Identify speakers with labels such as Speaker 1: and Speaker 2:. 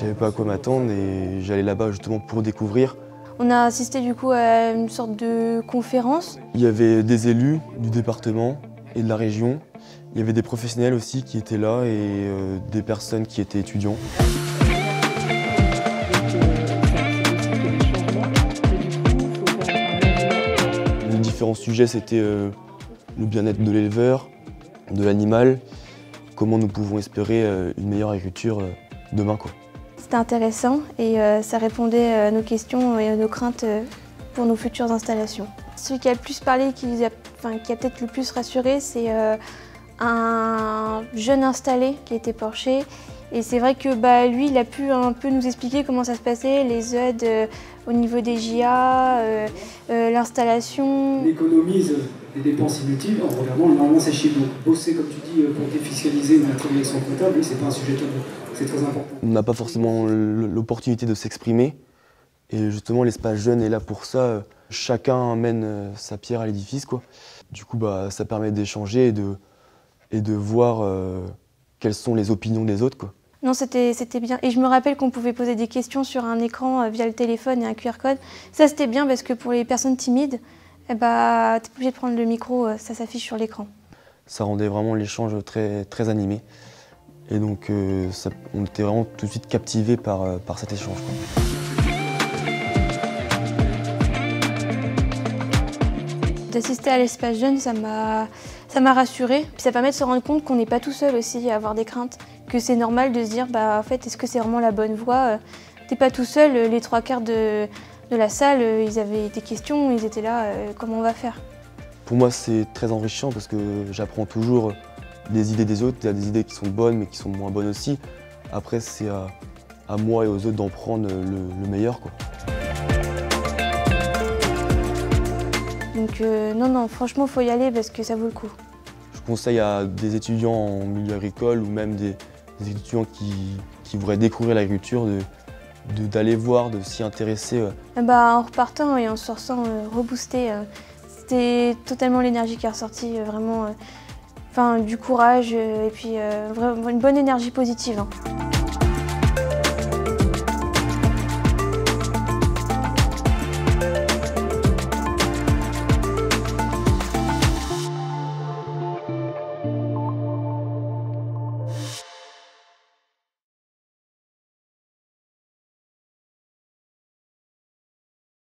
Speaker 1: savais pas à quoi m'attendre et j'allais là-bas justement pour découvrir.
Speaker 2: On a assisté du coup à une sorte de conférence.
Speaker 1: Il y avait des élus du département et de la région. Il y avait des professionnels aussi qui étaient là et des personnes qui étaient étudiants. Les différents sujets, c'était le bien-être de l'éleveur, de l'animal, comment nous pouvons espérer une meilleure agriculture demain, quoi.
Speaker 2: C'était intéressant et ça répondait à nos questions et à nos craintes pour nos futures installations. Celui qui a le plus parlé, qui a peut-être le plus rassuré, c'est un jeune installé qui était porché. Et c'est vrai que lui, il a pu un peu nous expliquer comment ça se passait, les aides au niveau des JA, l'installation.
Speaker 3: On économise des dépenses inutiles en regardant normalement ces chiffres. Donc bosser, comme tu dis, pour défiscaliser une transaction comptable, c'est pas un sujet tabou, c'est très important.
Speaker 1: On n'a pas forcément l'opportunité de s'exprimer. Et justement, l'espace jeune est là pour ça. Chacun amène sa pierre à l'édifice, quoi. Du coup, ça permet d'échanger et de voir quelles sont les opinions des autres, quoi.
Speaker 2: Non, c'était bien. Et je me rappelle qu'on pouvait poser des questions sur un écran via le téléphone et un QR code. Ça, c'était bien parce que pour les personnes timides, t'es pas obligé de prendre le micro, ça s'affiche sur l'écran.
Speaker 1: Ça rendait vraiment l'échange très, très animé. Et donc, on était vraiment tout de suite captivés par cet échange, quoi.
Speaker 2: D'assister à l'espace jeune, ça m'a rassurée. Puis ça permet de se rendre compte qu'on n'est pas tout seul aussi à avoir des craintes, que c'est normal de se dire en fait, est-ce que c'est vraiment la bonne voie? T'es pas tout seul, les trois quarts de la salle, ils avaient des questions, ils étaient là, comment on va faire?
Speaker 1: Pour moi, c'est très enrichissant parce que j'apprends toujours des idées des autres. Il y a des idées qui sont bonnes mais qui sont moins bonnes aussi. Après, c'est à moi et aux autres d'en prendre le meilleur, quoi.
Speaker 2: Donc non, franchement, faut y aller parce que ça vaut le coup.
Speaker 1: Je conseille à des étudiants en milieu agricole ou même des étudiants qui voudraient découvrir l'agriculture d'aller voir, de s'y intéresser.
Speaker 2: En repartant et en se sortant reboosté, c'était totalement l'énergie qui est ressortie, vraiment, du courage et puis vraiment une bonne énergie positive, hein.